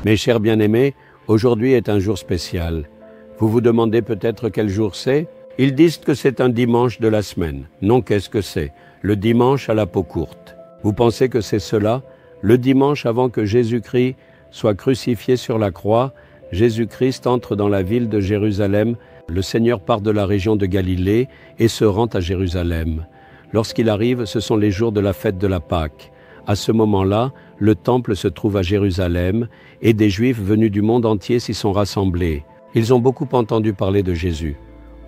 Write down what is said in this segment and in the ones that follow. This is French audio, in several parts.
Mes chers bien-aimés, aujourd'hui est un jour spécial. Vous vous demandez peut-être quel jour c'est? Ils disent que c'est un dimanche de la semaine. Non, qu'est-ce que c'est? Le dimanche à la peau courte. Vous pensez que c'est cela? Le dimanche avant que Jésus-Christ soit crucifié sur la croix, Jésus-Christ entre dans la ville de Jérusalem. Le Seigneur part de la région de Galilée et se rend à Jérusalem. Lorsqu'il arrive, ce sont les jours de la fête de la Pâque. À ce moment-là, le temple se trouve à Jérusalem et des Juifs venus du monde entier s'y sont rassemblés. Ils ont beaucoup entendu parler de Jésus.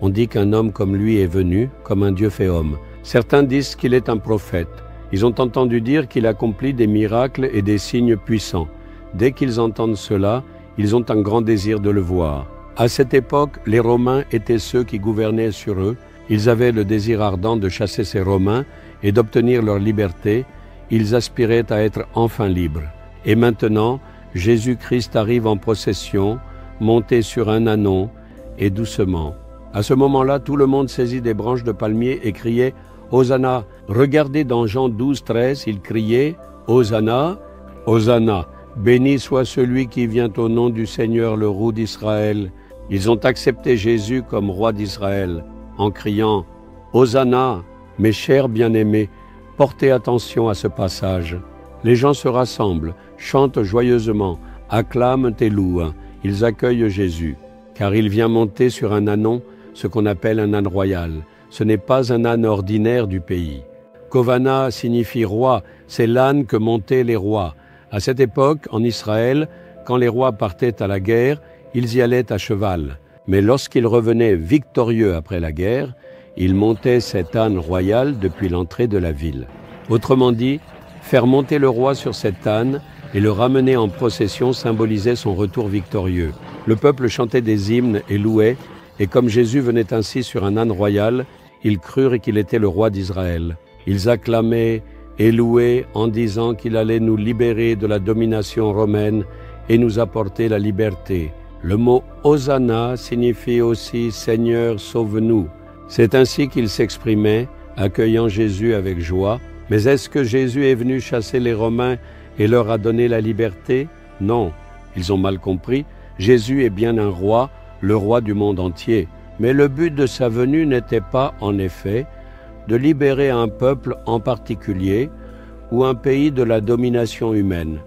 On dit qu'un homme comme lui est venu, comme un Dieu fait homme. Certains disent qu'il est un prophète. Ils ont entendu dire qu'il accomplit des miracles et des signes puissants. Dès qu'ils entendent cela, ils ont un grand désir de le voir. À cette époque, les Romains étaient ceux qui gouvernaient sur eux. Ils avaient le désir ardent de chasser ces Romains et d'obtenir leur liberté. Ils aspiraient à être enfin libres. Et maintenant, Jésus-Christ arrive en procession, monté sur un ânon, et doucement. À ce moment-là, tout le monde saisit des branches de palmier et criait « Hosanna !» Regardez dans Jean 12, 13, il criait « Hosanna, Hosanna !» Béni soit celui qui vient au nom du Seigneur, le roux d'Israël. Ils ont accepté Jésus comme roi d'Israël, en criant « Hosanna !» Mes chers bien-aimés, portez attention à ce passage. Les gens se rassemblent, chantent joyeusement, acclament et louent. Ils accueillent Jésus, car il vient monter sur un ânon, ce qu'on appelle un âne royal. Ce n'est pas un âne ordinaire du pays. Kovana signifie roi, c'est l'âne que montaient les rois. À cette époque, en Israël, quand les rois partaient à la guerre, ils y allaient à cheval. Mais lorsqu'ils revenaient victorieux après la guerre, ils montaient cet âne royal depuis l'entrée de la ville. Autrement dit, faire monter le roi sur cet âne et le ramener en procession symbolisait son retour victorieux. Le peuple chantait des hymnes et louait, et comme Jésus venait ainsi sur un âne royal, ils crurent qu'il était le roi d'Israël. Ils acclamaient et louaient en disant qu'il allait nous libérer de la domination romaine et nous apporter la liberté. Le mot « Hosanna » signifie aussi « Seigneur, sauve-nous ». C'est ainsi qu'ils s'exprimaient, accueillant Jésus avec joie. Mais est-ce que Jésus est venu chasser les Romains et leur a donné la liberté? Non, ils ont mal compris. Jésus est bien un roi, le roi du monde entier. Mais le but de sa venue n'était pas, en effet, de libérer un peuple en particulier ou un pays de la domination humaine.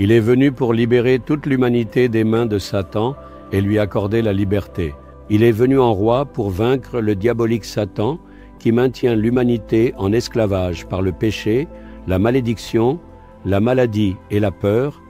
Il est venu pour libérer toute l'humanité des mains de Satan et lui accorder la liberté. Il est venu en roi pour vaincre le diabolique Satan qui maintient l'humanité en esclavage par le péché, la malédiction, la maladie et la peur,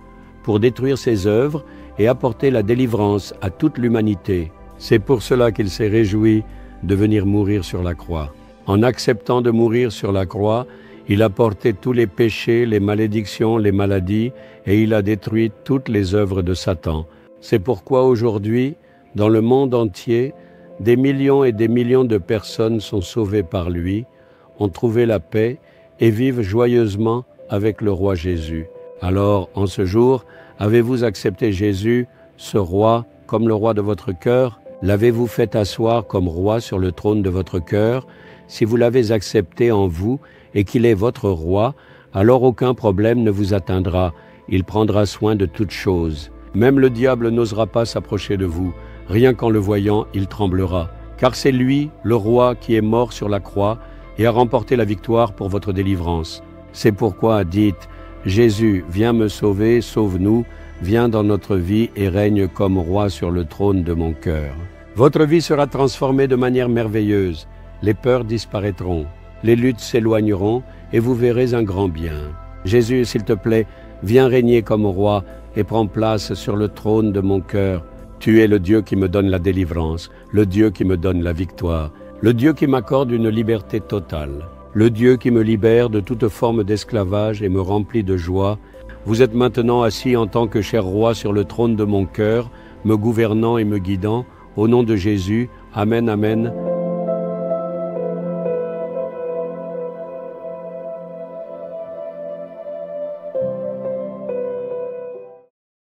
pour détruire ses œuvres et apporter la délivrance à toute l'humanité. C'est pour cela qu'il s'est réjoui de venir mourir sur la croix. En acceptant de mourir sur la croix, il a porté tous les péchés, les malédictions, les maladies, et il a détruit toutes les œuvres de Satan. C'est pourquoi aujourd'hui, dans le monde entier, des millions et des millions de personnes sont sauvées par lui, ont trouvé la paix et vivent joyeusement avec le roi Jésus. Alors, en ce jour, avez-vous accepté Jésus, ce roi, comme le roi de votre cœur? L'avez-vous fait asseoir comme roi sur le trône de votre cœur? Si vous l'avez accepté en vous et qu'il est votre roi, alors aucun problème ne vous atteindra. Il prendra soin de toutes choses. Même le diable n'osera pas s'approcher de vous. Rien qu'en le voyant, il tremblera. Car c'est lui, le roi, qui est mort sur la croix et a remporté la victoire pour votre délivrance. C'est pourquoi dites « Jésus, viens me sauver, sauve-nous, viens dans notre vie et règne comme roi sur le trône de mon cœur. » Votre vie sera transformée de manière merveilleuse. Les peurs disparaîtront, les luttes s'éloigneront et vous verrez un grand bien. Jésus, s'il te plaît, viens régner comme roi et prends place sur le trône de mon cœur. Tu es le Dieu qui me donne la délivrance, le Dieu qui me donne la victoire, le Dieu qui m'accorde une liberté totale, le Dieu qui me libère de toute forme d'esclavage et me remplit de joie. Vous êtes maintenant assis en tant que cher roi sur le trône de mon cœur, me gouvernant et me guidant. Au nom de Jésus, Amen, Amen.